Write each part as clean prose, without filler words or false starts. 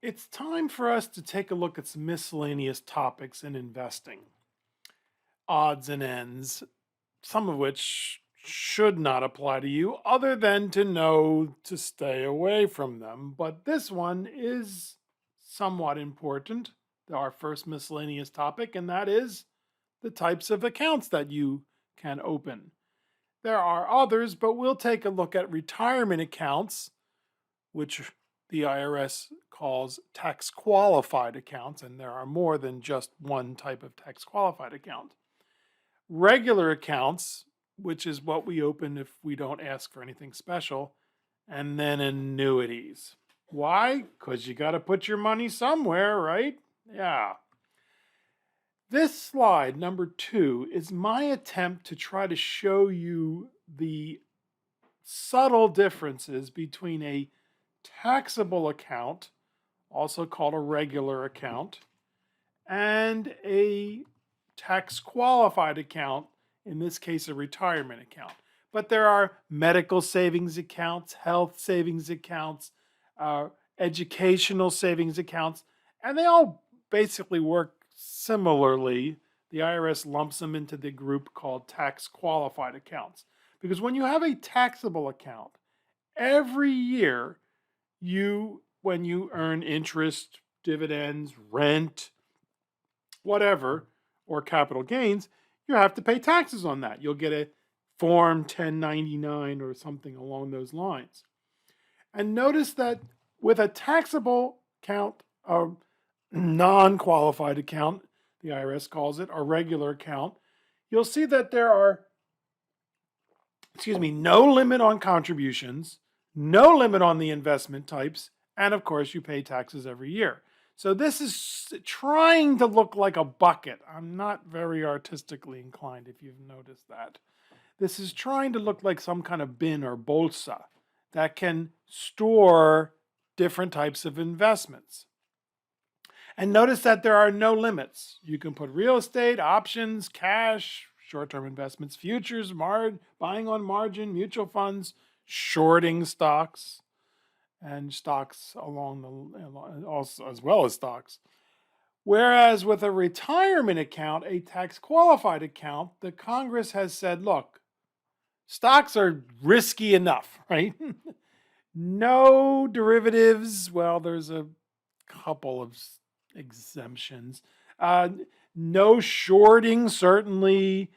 It's time for us to take a look at some miscellaneous topics in investing, odds and ends, some of which should not apply to you other than to know to stay away from them. But this one is somewhat important, our first miscellaneous topic, and that is the types of accounts that you can open. There are others, but we'll take a look at retirement accounts, which the IRS calls tax qualified accounts, and there are more than just one type of tax qualified account. Regular accounts, which is what we open if we don't ask for anything special, and then annuities. Why? Because you got to put your money somewhere, right? Yeah. This slide, number 2, is my attempt to try to show you the subtle differences between a taxable account, also called a regular account, and a tax qualified account, in this case, a retirement account. But there are medical savings accounts, health savings accounts, educational savings accounts, and they all basically work similarly. The IRS lumps them into the group called tax qualified accounts. Because when you have a taxable account, every year when you earn interest, dividends, rent, whatever, or capital gains, you have to pay taxes on that. You'll get a Form 1099 or something along those lines. And notice that with a taxable account, a non-qualified account, the IRS calls it, a regular account, you'll see that there are, no limit on contributions, no limit on the investment types, and of course you pay taxes every year. So this is trying to look like a bucket. I'm not very artistically inclined, if you've noticed that. This is trying to look like some kind of bin or bolsa that can store different types of investments. And notice that there are no limits. You can put real estate, options, cash, short-term investments, futures, buying on margin, mutual funds, shorting stocks, and stocks also as well as stocks. Whereas with a retirement account, a tax qualified account, the Congress has said, look, stocks are risky enough, right? No derivatives. Well, there's a couple of exemptions. No shorting, certainly.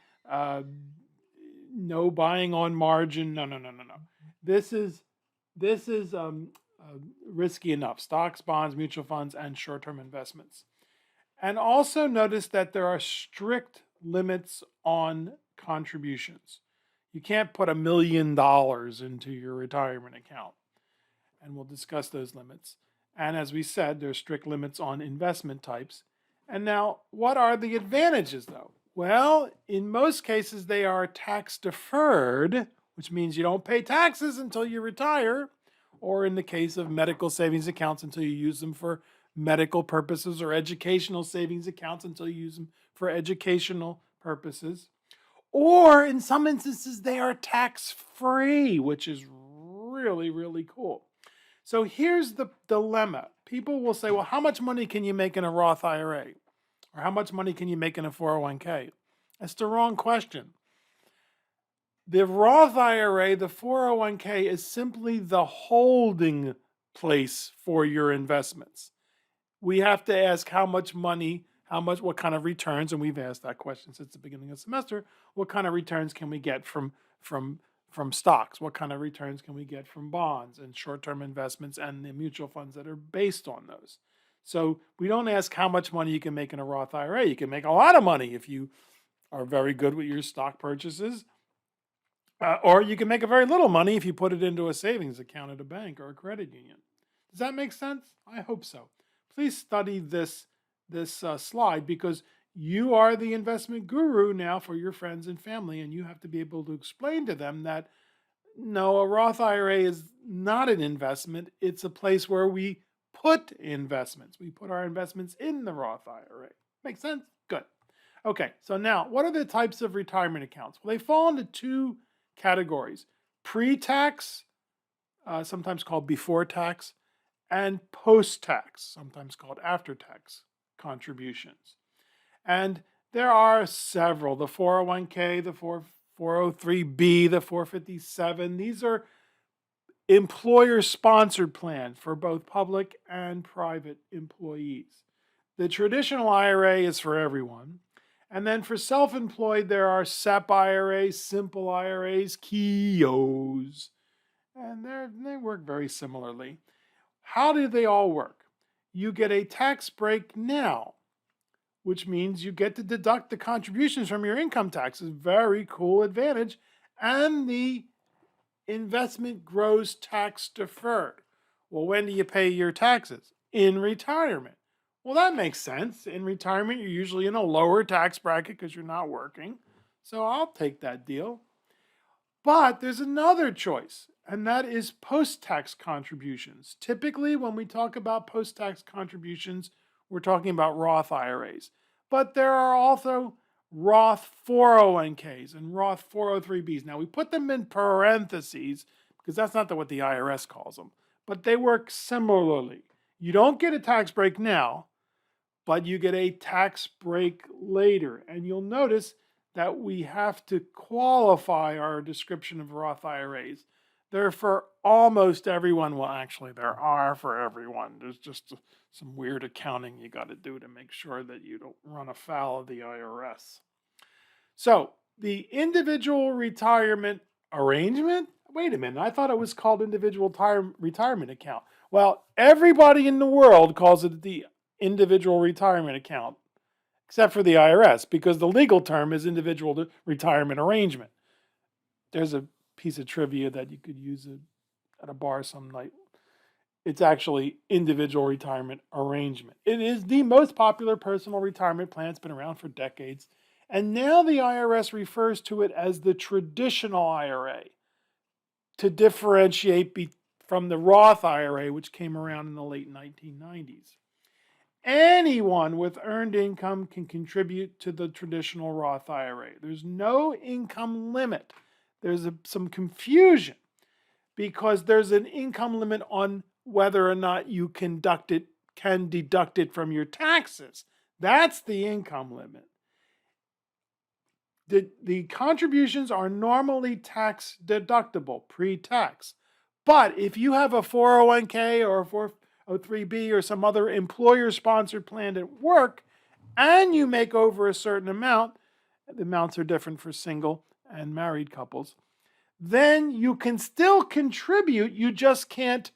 No buying on margin. No. This is risky enough. Stocks, bonds, mutual funds, and short-term investments. And also notice that there are strict limits on contributions. You can't put $1 million into your retirement account. And we'll discuss those limits. And as we said, there's strict limits on investment types. And now, what are the advantages though? Well, in most cases, they are tax deferred, which means you don't pay taxes until you retire, or in the case of medical savings accounts, until you use them for medical purposes, or educational savings accounts until you use them for educational purposes. Or in some instances, they are tax-free, which is really, really cool. So here's the dilemma. People will say, well, how much money can you make in a Roth IRA? Or how much money can you make in a 401k? That's the wrong question. The Roth IRA, the 401k, is simply the holding place for your investments. We have to ask how much money, what kind of returns, and we've asked that question since the beginning of the semester, what kind of returns can we get from stocks? What kind of returns can we get from bonds and short-term investments and the mutual funds that are based on those? So we don't ask how much money you can make in a Roth IRA. You can make a lot of money if you are very good with your stock purchases. Or you can make a very little money if you put it into a savings account at a bank or a credit union. Does that make sense? I hope so. Please study this slide, because you are the investment guru now for your friends and family, and you have to be able to explain to them that no, a Roth IRA is not an investment. It's a place where we put investments. We put our investments in the Roth IRA. Make sense? Good. Okay, so now what are the types of retirement accounts? Well, they fall into two categories: pre-tax, sometimes called before tax, and post-tax, sometimes called after-tax contributions. And there are several, the 401k, the 403b, the 457. These are employer-sponsored plans for both public and private employees. The traditional IRA is for everyone. And then for self-employed, there are SEP IRAs, simple IRAs, KIOs, and they work very similarly. How do they all work? You get a tax break now, which means you get to deduct the contributions from your income taxes. Very cool advantage. And the investment grows tax deferred. Well, when do you pay your taxes? In retirement. Well, that makes sense. In retirement, you're usually in a lower tax bracket because you're not working. So I'll take that deal. But there's another choice, and that is post-tax contributions. Typically, when we talk about post-tax contributions, we're talking about Roth IRAs. But there are also Roth 401ks and Roth 403bs. Now, we put them in parentheses because that's not what the IRS calls them, but they work similarly. You don't get a tax break now, but you get a tax break later. And you'll notice that we have to qualify our description of Roth IRAs. They're for almost everyone. Well, actually, there are for everyone. There's just some weird accounting you got to do to make sure that you don't run afoul of the IRS. So, the individual retirement arrangement? Wait a minute, I thought it was called individual retirement account. Well, everybody in the world calls it the individual retirement account, except for the IRS, because the legal term is individual retirement arrangement. There's a piece of trivia that you could use at a bar some night. It's actually individual retirement arrangement. It is the most popular personal retirement plan. It's been around for decades. And now the IRS refers to it as the traditional IRA to differentiate from the Roth IRA, which came around in the late 1990s. Anyone with earned income can contribute to the traditional Roth IRA. There's no income limit. There's some confusion because there's an income limit on whether or not you can deduct it from your taxes. That's the income limit. The contributions are normally tax deductible, pre-tax. But if you have a 401k or a 403b or some other employer-sponsored plan at work, and you make over a certain amount, the amounts are different for single and married couples, then you can still contribute, you just can't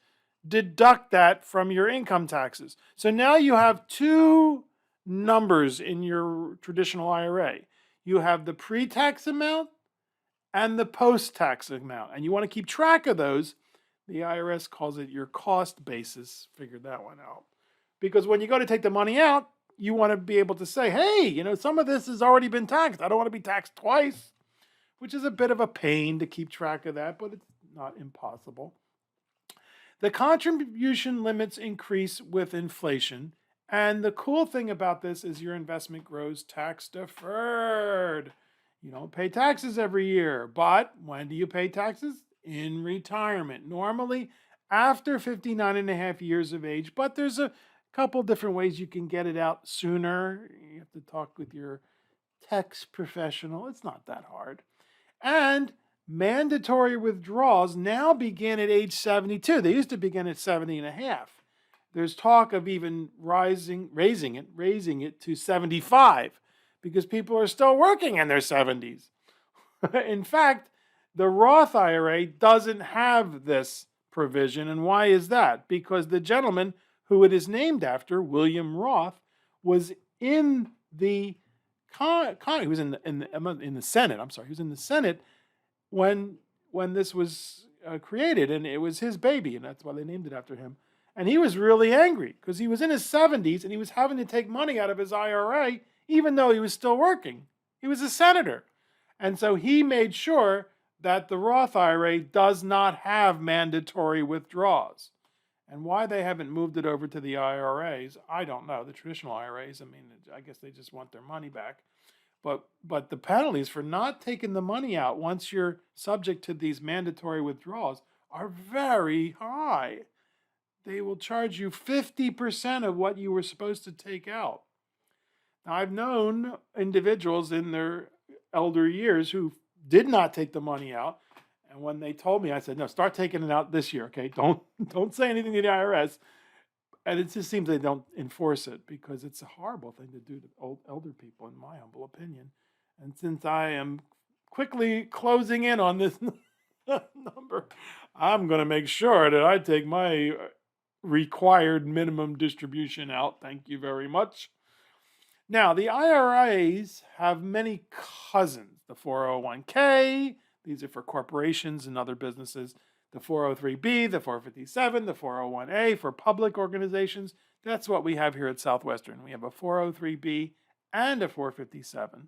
deduct that from your income taxes. So now you have two numbers in your traditional IRA. You have the pre-tax amount and the post-tax amount, and you want to keep track of those. The IRS calls it your cost basis. Figured that one out. Because when you go to take the money out, you want to be able to say, hey, some of this has already been taxed. I don't want to be taxed twice, which is a bit of a pain to keep track of that, but it's not impossible. The contribution limits increase with inflation. And the cool thing about this is your investment grows tax deferred. You don't pay taxes every year, but when do you pay taxes? In retirement, normally after 59 and a half years of age, but there's a couple different ways you can get it out sooner. You have to talk with your tax professional. It's not that hard. And mandatory withdrawals now begin at age 72. They used to begin at 70 and a half. There's talk of even raising it to 75 because people are still working in their 70s. In fact, the Roth IRA doesn't have this provision. And why is that? Because the gentleman who it is named after, William Roth, was in the he was in the Senate. I'm sorry, he was in the Senate when this was created, and it was his baby, and that's why they named it after him. And he was really angry because he was in his 70s and he was having to take money out of his IRA even though he was still working. He was a senator. And so he made sure that the Roth IRA does not have mandatory withdrawals. And why they haven't moved it over to the IRAs, I don't know. The traditional IRAs, I guess they just want their money back. But the penalties for not taking the money out once you're subject to these mandatory withdrawals are very high. they will charge you 50% of what you were supposed to take out. Now, I've known individuals in their elder years who did not take the money out. And when they told me, I said, no, start taking it out this year, okay? Don't say anything to the IRS. And it just seems they don't enforce it because it's a horrible thing to do to elder people, in my humble opinion. And since I am quickly closing in on this number, I'm going to make sure that I take my required minimum distribution out. Thank you very much. Now, the IRAs have many cousins. The 401k, these are for corporations and other businesses. The 403b, the 457, the 401a for public organizations. That's what we have here at Southwestern. We have a 403b and a 457.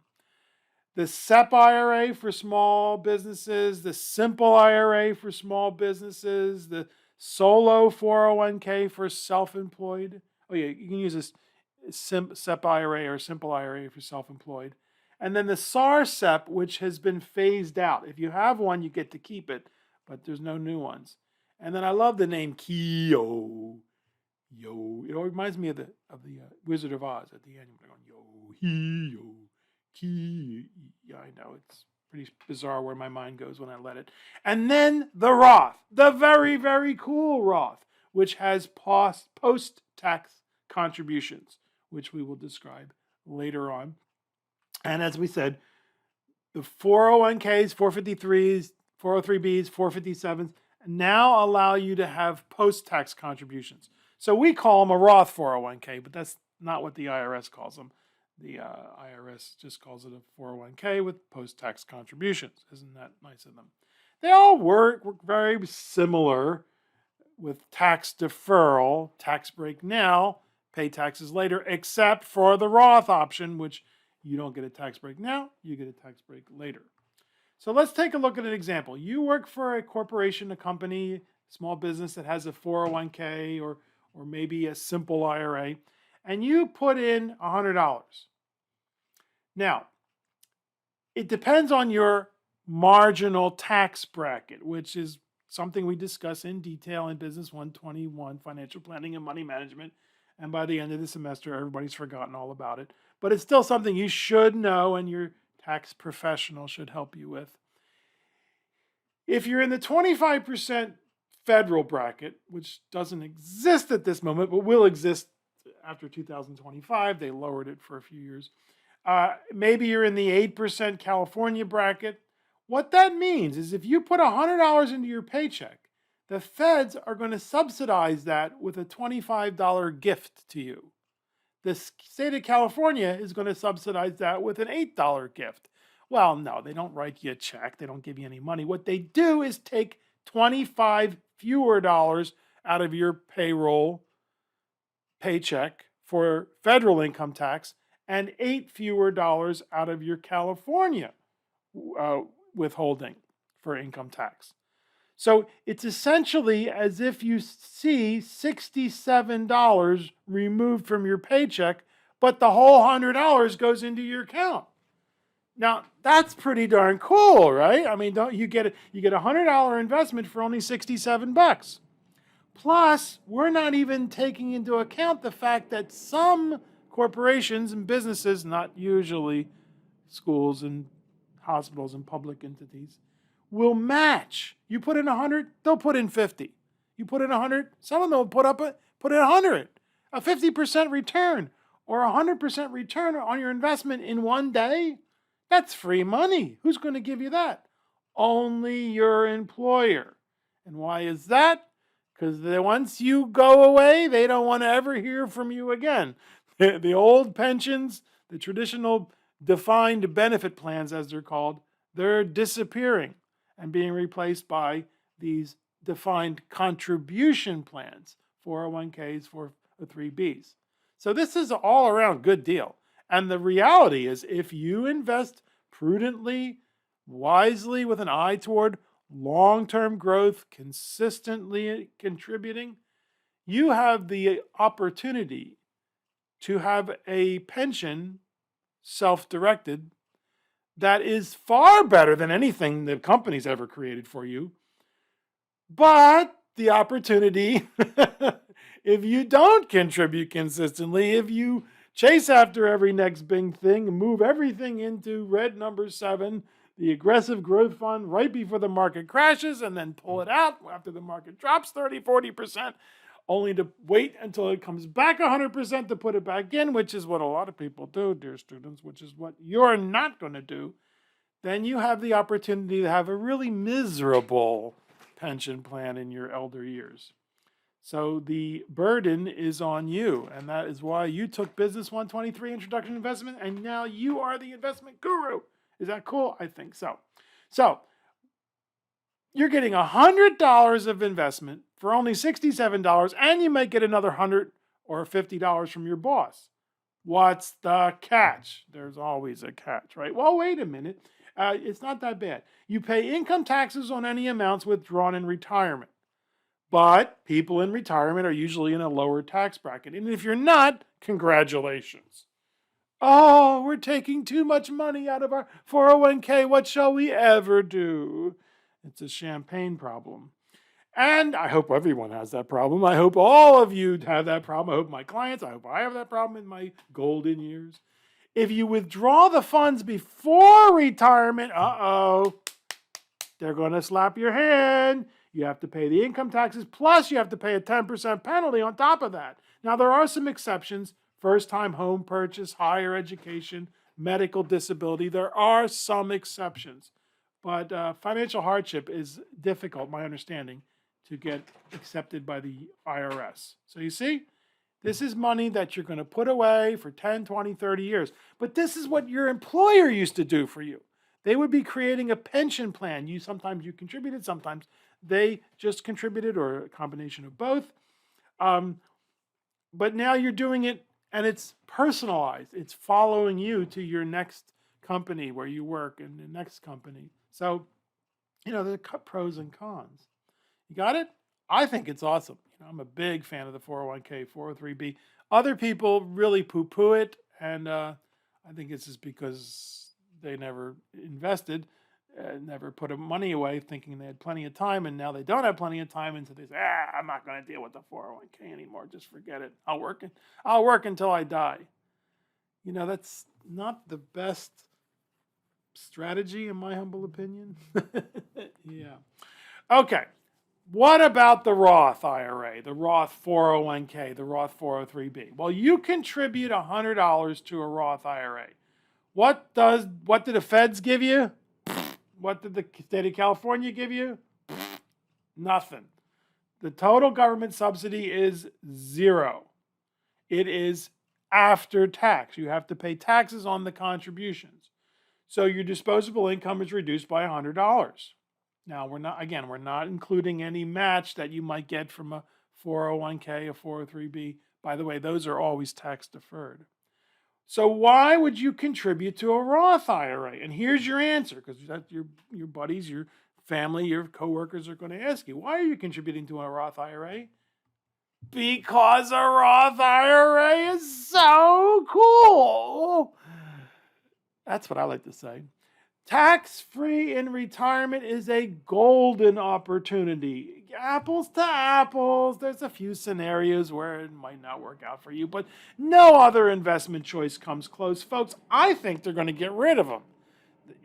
The SEP IRA for small businesses, the Simple IRA for small businesses, the Solo 401k for self-employed. Oh yeah, you can use this SEP IRA or Simple IRA for self-employed. And then the SAR SEP, which has been phased out. If you have one, you get to keep it, but there's no new ones. And then I love the name Kyo. Yo. It reminds me of the Wizard of Oz at the end. You're going, yo, he, yo, ki. Yeah, I know. It's pretty bizarre where my mind goes when I let it. And then the Roth, the very, very cool Roth, which has post-tax contributions, which we will describe later on. And as we said, the 401ks, 453s, 403bs, 457s now allow you to have post-tax contributions. So we call them a Roth 401k, but that's not what the IRS calls them. The IRS just calls it a 401k with post-tax contributions. Isn't that nice of them? They all work very similar with tax deferral, tax break now, pay taxes later, except for the Roth option, which you don't get a tax break now, you get a tax break later. So let's take a look at an example. You work for a corporation, a company, small business that has a 401k or maybe a simple IRA, and you put in $100. Now, it depends on your marginal tax bracket, which is something we discuss in detail in Business 121, Financial Planning and Money Management. And by the end of the semester, everybody's forgotten all about it. But it's still something you should know and your tax professional should help you with. If you're in the 25% federal bracket, which doesn't exist at this moment, but will exist after 2025, they lowered it for a few years. Maybe you're in the 8% California bracket. What that means is if you put $100 into your paycheck, the feds are going to subsidize that with a $25 gift to you. The state of California is going to subsidize that with an $8 gift. Well, no, they don't write you a check. They don't give you any money. What they do is take 25 fewer dollars out of your payroll paycheck for federal income tax and 8 fewer dollars out of your California withholding for income tax. So it's essentially as if you see $67 removed from your paycheck, but the whole $100 goes into your account. Now, that's pretty darn cool, right? I mean, don't you get a $100 investment for only $67. Plus, we're not even taking into account the fact that some corporations and businesses, not usually schools and hospitals and public entities, will match. You put in 100, they'll put in 50. You put in 100, some of them will put in 100. A 50% return or 100% return on your investment in one day, that's free money. Who's going to give you that? Only your employer. And why is that? Because once you go away, they don't want to ever hear from you again. The old pensions, the traditional defined benefit plans, as they're called, they're disappearing and being replaced by these defined contribution plans, 401ks, 403bs. So this is an all-around good deal. And the reality is, if you invest prudently, wisely, with an eye toward long-term growth, consistently contributing, you have the opportunity to have a pension self-directed that is far better than anything the company's ever created for you. But the opportunity if you don't contribute consistently, if you chase after every next big thing and move everything into red number 7, the aggressive growth fund right before the market crashes and then pull it out after the market drops 30, 40%, only to wait until it comes back 100% to put it back in, which is what a lot of people do, dear students, which is what you're not going to do, then you have the opportunity to have a really miserable pension plan in your elder years. So the burden is on you, and that is why you took Business 123 Introduction to Investment, and now you are the investment guru. Is that cool? I think so. So you're getting $100 of investment for only $67, and you might get another $100 or $50 from your boss. What's the catch? There's always a catch, right? Well, wait a minute. It's not that bad. You pay income taxes on any amounts withdrawn in retirement. But people in retirement are usually in a lower tax bracket. And if you're not, congratulations. Oh, we're taking too much money out of our 401k. What shall we ever do? It's a champagne problem. And I hope everyone has that problem. I hope all of you have that problem. I hope my clients, I hope I have that problem in my golden years. If you withdraw the funds before retirement, they're going to slap your hand. You have to pay the income taxes, plus you have to pay a 10% penalty on top of that. Now, there are some exceptions. First-time home purchase, higher education, medical disability. There are some exceptions. But financial hardship is difficult, my understanding, to get accepted by the IRS. So you see, this is money that you're going to put away for 10, 20, 30 years. But this is what your employer used to do for you. They would be creating a pension plan. Sometimes you contributed, sometimes they just contributed, or a combination of both. But now you're doing it, and it's personalized. It's following you to your next company where you work, and the next company. So, there are pros and cons. You got it? I think it's awesome. I'm a big fan of the 401k, 403b. Other people really poo-poo it, and I think it's just because they never invested, never put money away thinking they had plenty of time, and now they don't have plenty of time, and so they say, I'm not going to deal with the 401k anymore. Just forget it. I'll work until I die. That's not the best strategy, in my humble opinion. Yeah. Okay. What about the Roth IRA, the Roth 401k, the Roth 403b? Well, you contribute $100 to a Roth IRA. What did the feds give you? What did the state of California give you? Nothing. The total government subsidy is $0. It is after tax. You have to pay taxes on the contributions. So your disposable income is reduced by $100. Now, we're not including any match that you might get from a 401k, a 403b. By the way, those are always tax deferred. So why would you contribute to a Roth IRA? And here's your answer, because your buddies, your family, your coworkers are going to ask you, why are you contributing to a Roth IRA? Because a Roth IRA is so cool. That's what I like to say. Tax-free in retirement is a golden opportunity. Apples to apples. There's a few scenarios where it might not work out for you, but no other investment choice comes close. Folks, I think they're going to get rid of them.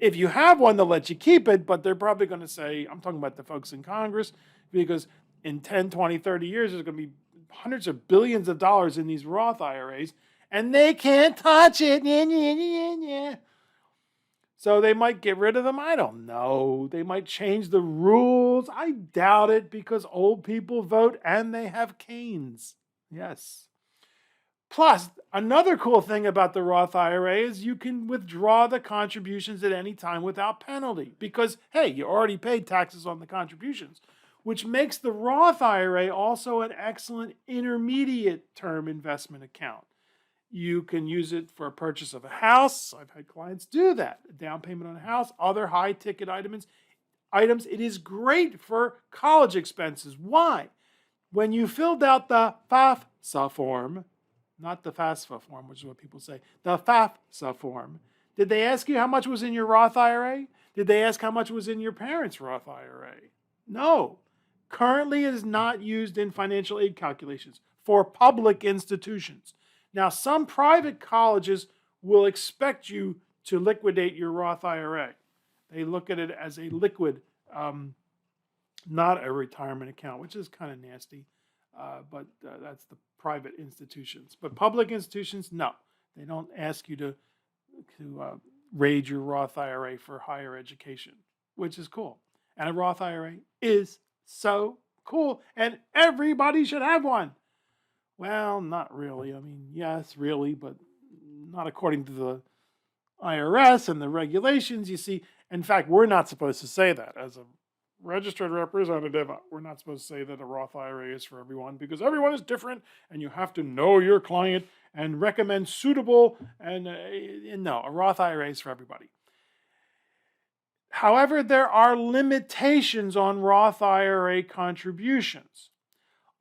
If you have one, they'll let you keep it, but they're probably going to say, I'm talking about the folks in Congress, because in 10, 20, 30 years, there's going to be hundreds of billions of dollars in these Roth IRAs, and they can't touch it. So they might get rid of them. I don't know. They might change the rules. I doubt it, because old people vote and they have canes. Yes. Plus, another cool thing about the Roth IRA is you can withdraw the contributions at any time without penalty, because, hey, you already paid taxes on the contributions, which makes the Roth IRA also an excellent intermediate term investment account. You can use it for a purchase of a house. I've had clients do that. A down payment on a house, other high-ticket items. It is great for college expenses. Why? When you filled out the FAFSA form, not the FAFSA form, which is what people say, the FAFSA form, did they ask you how much was in your Roth IRA? Did they ask how much was in your parents' Roth IRA? No. Currently, it is not used in financial aid calculations. for public institutions. Now, some private colleges will expect you to liquidate your Roth IRA. They look at it as a liquid, not a retirement account, which is kind of nasty, but that's the private institutions. But public institutions, no. They don't ask you to raid your Roth IRA for higher education, which is cool. And a Roth IRA is so cool, and everybody should have one. Well, not really. I mean, yes, really, but not according to the IRS and the regulations. You see, in fact, we're not supposed to say that. As a registered representative, we're not supposed to say that a Roth IRA is for everyone, because everyone is different and you have to know your client and recommend suitable. And no, a Roth IRA is for everybody. However, there are limitations on Roth IRA contributions.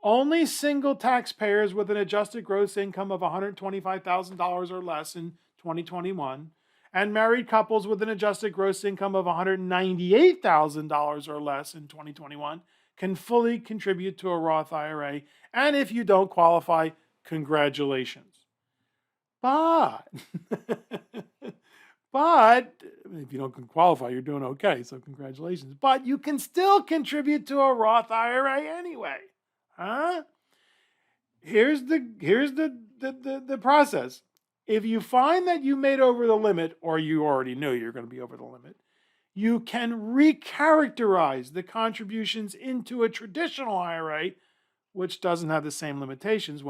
Only single taxpayers with an adjusted gross income of $125,000 or less in 2021, and married couples with an adjusted gross income of $198,000 or less in 2021 can fully contribute to a Roth IRA. And if you don't qualify, congratulations. But if you don't qualify, you're doing okay, so congratulations. But you can still contribute to a Roth IRA anyway. Huh? Here's the process. If you find that you made over the limit, or you already knew you're going to be over the limit, you can recharacterize the contributions into a traditional IRA, which doesn't have the same limitations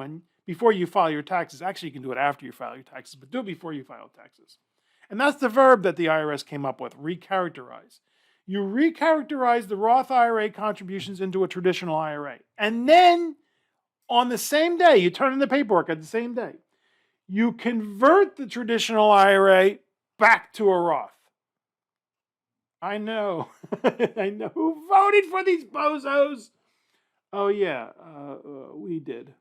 before you file your taxes. Actually, you can do it after you file your taxes, but do it before you file taxes. And that's the verb that the IRS came up with, recharacterize. You recharacterize the Roth IRA contributions into a traditional IRA. And then on the same day, you turn in the paperwork at the same day, you convert the traditional IRA back to a Roth. I know. I know. Who voted for these bozos? Oh, yeah, we did.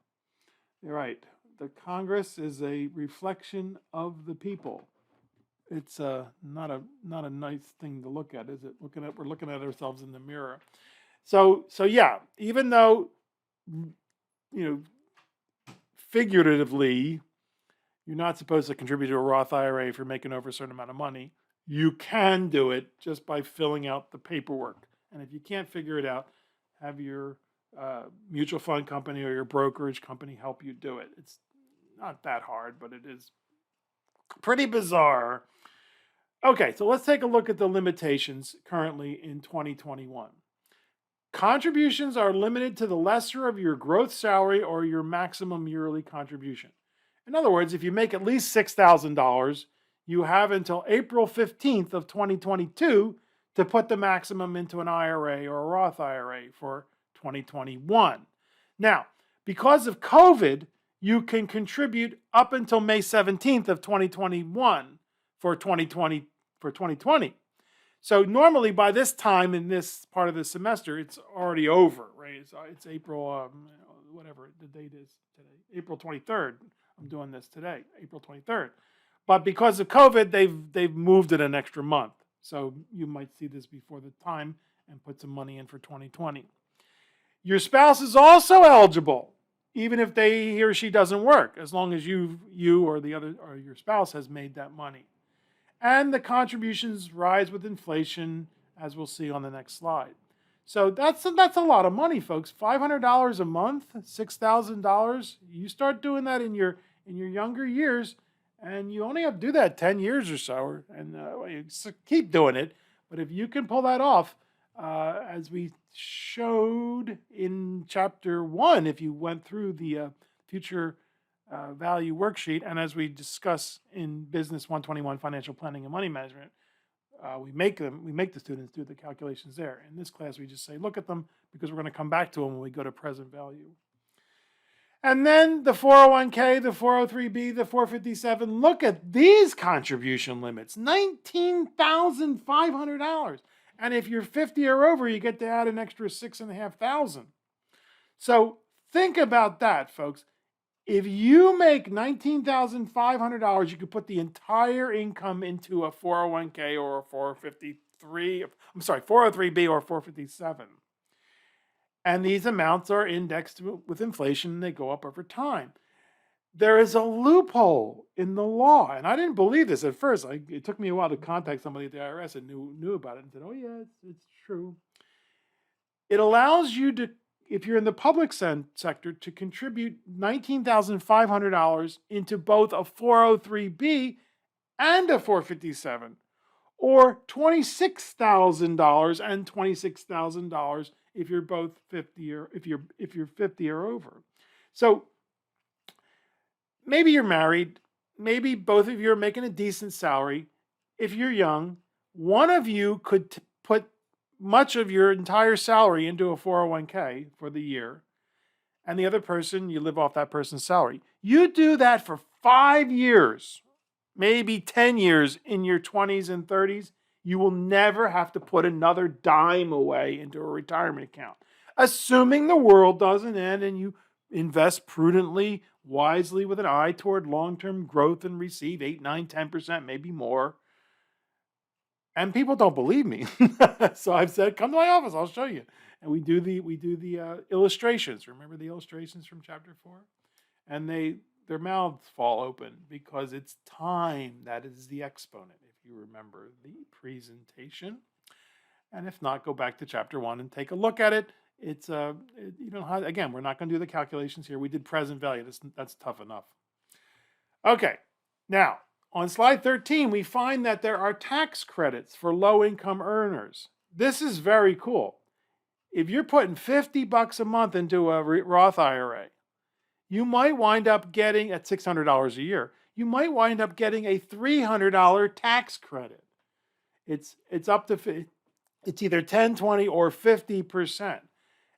You're right. The Congress is a reflection of the people. It's not a nice thing to look at, is it? We're looking at ourselves in the mirror. So yeah, even though, figuratively, you're not supposed to contribute to a Roth IRA if you're making over a certain amount of money, you can do it just by filling out the paperwork. And if you can't figure it out, have your mutual fund company or your brokerage company help you do it. It's not that hard, but it is pretty bizarre. Okay, so let's take a look at the limitations currently in 2021. Contributions are limited to the lesser of your gross salary or your maximum yearly contribution. In other words, if you make at least $6,000, you have until April 15th of 2022 to put the maximum into an IRA or a Roth IRA for 2021. Now, because of COVID, you can contribute up until May 17th of 2021 for 2020. So normally by this time in this part of the semester, it's already over, right? It's April, whatever the date is today, April 23rd. I'm doing this today, April 23rd. But because of COVID, they've moved it an extra month. So you might see this before the time and put some money in for 2020. Your spouse is also eligible, even if he or she doesn't work, as long as you or your spouse has made that money. And the contributions rise with inflation, as we'll see on the next slide. So that's a lot of money, folks. $500 a month, $6,000. You start doing that in your younger years, and you only have to do that 10 years or so, and you keep doing it. But if you can pull that off, as we showed in Chapter 1, if you went through the future value worksheet, and as we discuss in Business 121, Financial Planning and Money Management, we make the students do the calculations there. In this class, we just say, look at them, because we're going to come back to them when we go to present value. And then the 401k, the 403b, the 457, look at these contribution limits, $19,500. And if you're 50 or over, you get to add an extra $6,500. So think about that, folks. If you make $19,500, you could put the entire income into a 401k or a 403b or 457. And these amounts are indexed with inflation and they go up over time. There is a loophole in the law, and I didn't believe this at first. It took me a while to contact somebody at the IRS and knew about it and said, "Oh yeah, it's true." It allows you to, if you're in the public sector, to contribute $19,500 into both a 403b and a 457, or $26,000 and $26,000 if you're both 50 or if you're 50 or over. So maybe you're married, maybe both of you are making a decent salary. If you're young, one of you could put much of your entire salary into a 401k for the year, and the other person, you live off that person's salary. You do that for 5 years, maybe 10 years in your 20s and 30s, you will never have to put another dime away into a retirement account. Assuming the world doesn't end and you invest prudently, wisely, with an eye toward long-term growth and receive 8, 9, 10%, maybe more. And people don't believe me. So I've said, come to my office, I'll show you. And we do the illustrations. Remember the illustrations from chapter 4? And their mouths fall open because it's time that is the exponent, if you remember the presentation. And if not, go back to chapter 1 and take a look at it. It's again, we're not going to do the calculations here. We did present value. That's tough enough. Okay, now on slide 13, we find that there are tax credits for low-income earners. This is very cool. If you're putting $50 a month into a Roth IRA, you might wind up getting, at $600 a year, you might wind up getting a $300 tax credit. It's up to, it's either 10, 20, or 50%.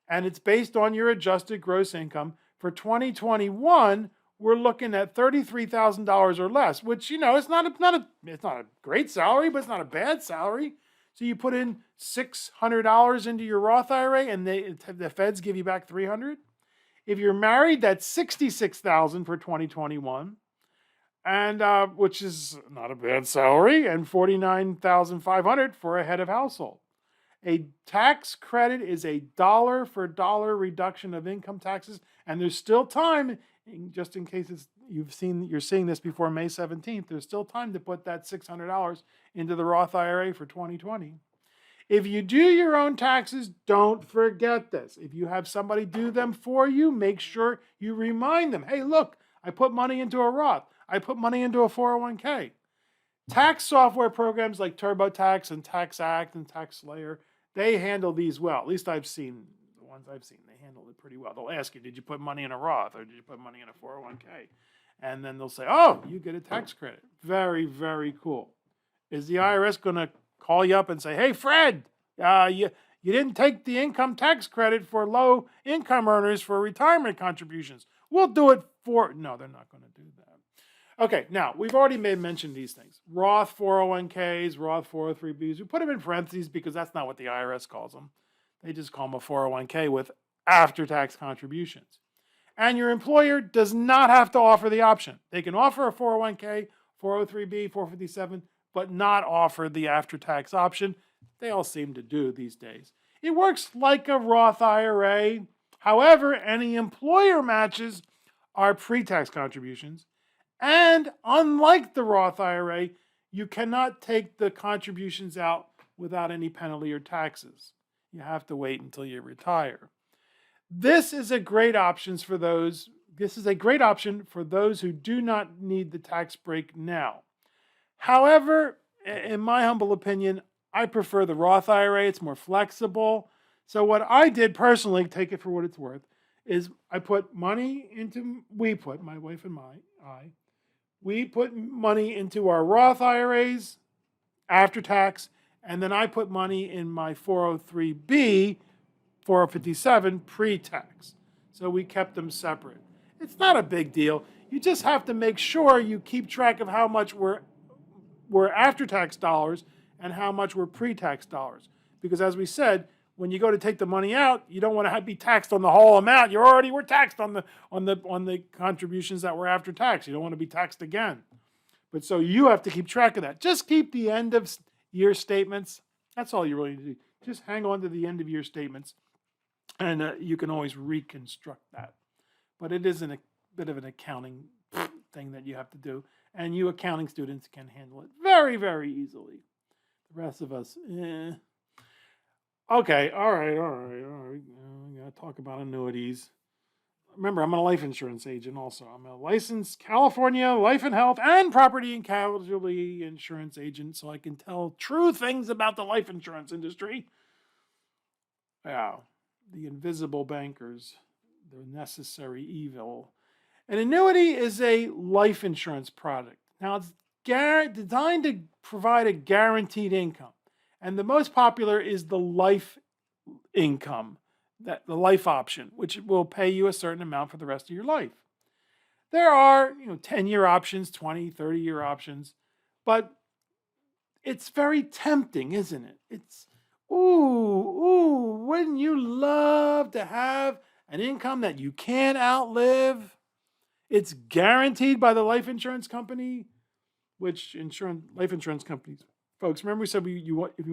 And it's based on your adjusted gross income. For 2021, we're looking at $33,000 or less, which, it's not a great salary, but it's not a bad salary. So you put in $600 into your Roth IRA, and the feds give you back $300. If you're married, that's $66,000 for 2021, and which is not a bad salary, and $49,500 for a head of household. A tax credit is a dollar for dollar reduction of income taxes, and there's still time, just in case you're seeing this before May 17th, there's still time to put that $600 into the Roth IRA for 2020. If you do your own taxes, don't forget this. If you have somebody do them for you, make sure you remind them, hey, look, I put money into a Roth. I put money into a 401k. Tax software programs like TurboTax and TaxAct and TaxSlayer, they handle these well. At least I've seen, the ones I've seen, they handle it pretty well. They'll ask you, did you put money in a Roth or did you put money in a 401k? And then they'll say, oh, you get a tax credit. Very, very cool. Is the IRS going to call you up and say, hey, Fred, you didn't take the income tax credit for low income earners for retirement contributions. We'll do it for, no, they're not going to do that. Okay, now, we've already mentioned these things. Roth 401ks, Roth 403bs. We put them in parentheses because that's not what the IRS calls them. They just call them a 401k with after-tax contributions. And your employer does not have to offer the option. They can offer a 401k, 403b, 457, but not offer the after-tax option. They all seem to do these days. It works like a Roth IRA. However, any employer matches are pre-tax contributions. And unlike the Roth IRA, you cannot take the contributions out without any penalty or taxes. You have to wait until you retire. This is a great option for those who do not need the tax break now. However, in my humble opinion, I prefer the Roth IRA. It's more flexible. So what I did personally, take it for what it's worth, is I put money into, my wife and we put money into our Roth IRAs after tax, and then I put money in my 403b, 457 pre-tax. So we kept them separate. It's not a big deal. You just have to make sure you keep track of how much were after-tax dollars and how much were pre-tax dollars. Because as we said, when you go to take the money out, you don't want to be taxed on the whole amount. You already were taxed on the contributions that were after tax. You don't want to be taxed again. But so you have to keep track of that. Just keep the end of year statements. That's all you really need to do. Just hang on to the end of year statements. And you can always reconstruct that. But it is a bit of an accounting thing that you have to do. And you accounting students can handle it very, very easily. The rest of us, eh. Okay, all right. We gotta talk about annuities. Remember, I'm a life insurance agent also. I'm a licensed California life and health and property and casualty insurance agent, so I can tell true things about the life insurance industry. Yeah, the invisible bankers, the necessary evil. An annuity is a life insurance product. Now, it's designed to provide a guaranteed income. And the most popular is the life income, that the life option, which will pay you a certain amount for the rest of your life. There are, 10-year options, 20, 30-year options, but it's very tempting, isn't it? It's, wouldn't you love to have an income that you can't outlive? It's guaranteed by the life insurance company, which life insurance companies, folks, remember we said when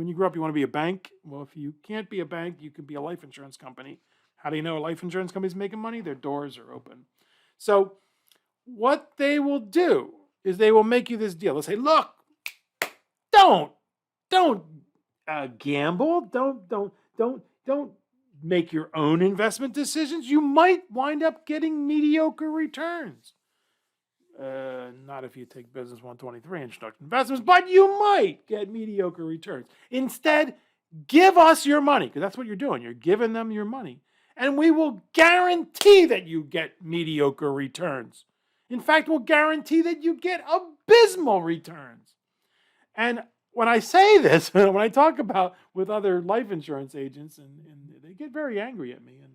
you grow up you want to be a bank? Well, if you can't be a bank, you can be a life insurance company. How do you know a life insurance company is making money? Their doors are open. So what they will do is they will make you this deal. They'll say, look, don't gamble. Don't make your own investment decisions. You might wind up getting mediocre returns. Not if you take Business 123 introduction investments, but you might get mediocre returns. Instead, give us your money, because that's what you're doing. You're giving them your money, and we will guarantee that you get mediocre returns. In fact, we'll guarantee that you get abysmal returns. And when I say this, when I talk about with other life insurance agents, and they get very angry at me, and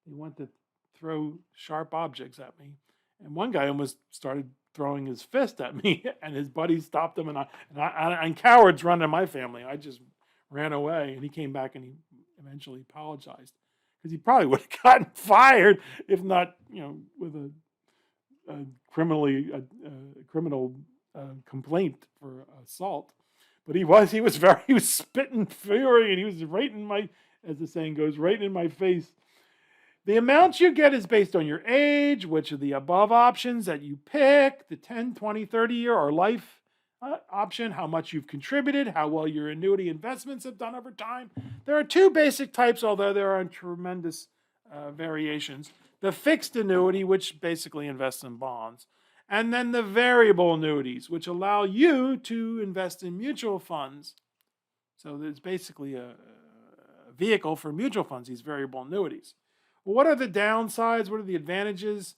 they want to throw sharp objects at me. And one guy almost started throwing his fist at me, and his buddy stopped him. And cowards run in my family. I just ran away, and he came back and he eventually apologized, because he probably would have gotten fired if not, with a criminal complaint for assault. But he was spitting fury, and he was right in my, as the saying goes, right in my face. The amounts you get is based on your age, which of the above options that you pick, the 10, 20, 30-year or life option, how much you've contributed, how well your annuity investments have done over time. There are two basic types, although there are tremendous variations. The fixed annuity, which basically invests in bonds, and then the variable annuities, which allow you to invest in mutual funds. So there's basically a vehicle for mutual funds, these variable annuities. What are the downsides? What are the advantages?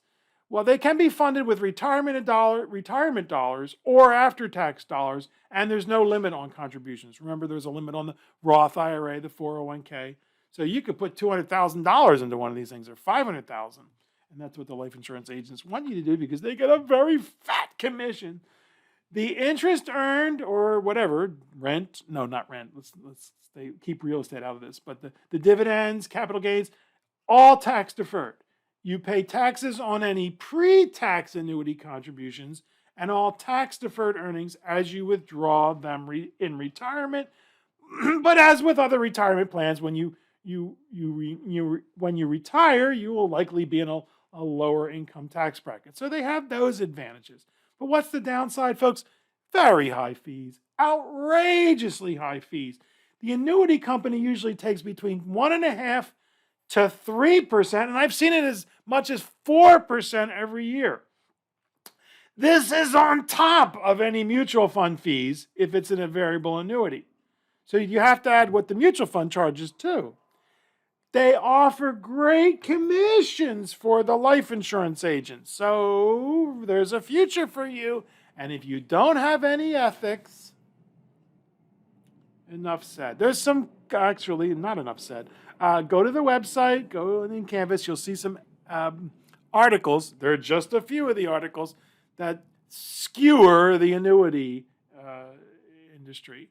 Well, they can be funded with retirement dollars or after-tax dollars, and there's no limit on contributions. Remember, there's a limit on the Roth IRA, the 401k. So you could put $200,000 into one of these things, or $500,000, and that's what the life insurance agents want you to do, because they get a very fat commission. The interest earned, or whatever, rent, no, not rent. Let's keep real estate out of this. But the dividends, capital gains, all tax deferred. You pay taxes on any pre-tax annuity contributions and all tax deferred earnings as you withdraw them in retirement. But as with other retirement plans, when you retire, you will likely be in a lower income tax bracket. So they have those advantages. But what's the downside, folks? Very high fees, outrageously high fees. The annuity company usually takes between 1.5% to 3%, and I've seen it as much as 4% every year. This is on top of any mutual fund fees if it's in a variable annuity. So you have to add what the mutual fund charges too. They offer great commissions for the life insurance agents. So there's a future for you. And if you don't have any ethics, enough said. There's some, actually, not enough said. Go to the website, go in Canvas, you'll see some articles. There are just a few of the articles that skewer the annuity industry.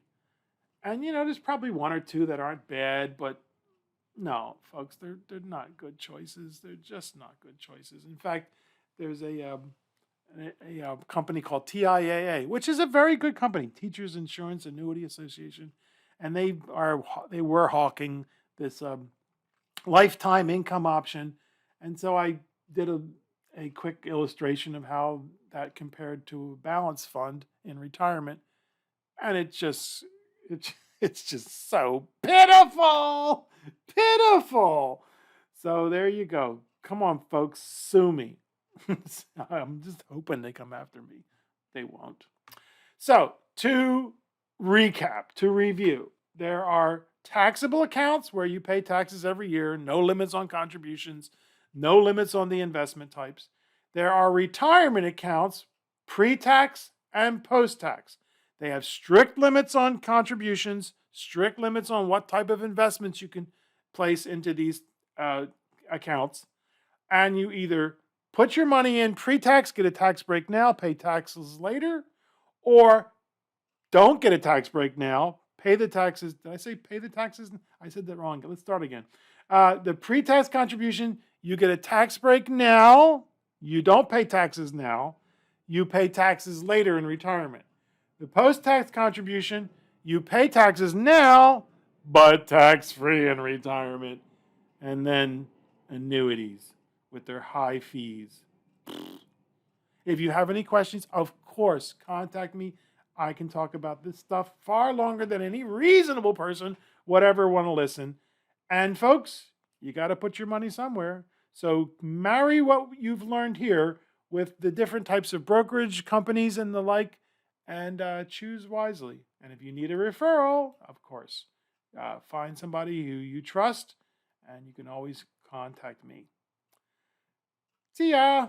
And, there's probably one or two that aren't bad, but no, folks, they're not good choices. They're just not good choices. In fact, there's a company called TIAA, which is a very good company, Teachers Insurance Annuity Association, and they were hawking this lifetime income option. And so I did a quick illustration of how that compared to a balanced fund in retirement. And it's just so pitiful, pitiful. So there you go. Come on, folks, sue me. I'm just hoping they come after me. They won't. So to recap, to review, there are taxable accounts where you pay taxes every year, no limits on contributions, no limits on the investment types. There are retirement accounts, pre-tax and post-tax. They have strict limits on contributions, strict limits on what type of investments you can place into these accounts. And you either put your money in pre-tax, get a tax break now, pay taxes later, or don't get a tax break now, pay the taxes. Did I say pay the taxes? I said that wrong. Let's start again. The pre-tax contribution, you get a tax break now. You don't pay taxes now. You pay taxes later in retirement. The post-tax contribution, you pay taxes now, but tax-free in retirement. And then annuities with their high fees. If you have any questions, of course, contact me. I can talk about this stuff far longer than any reasonable person would ever want to listen. And folks, you got to put your money somewhere. So marry what you've learned here with the different types of brokerage companies and the like, and choose wisely. And if you need a referral, of course, find somebody who you trust, and you can always contact me. See ya.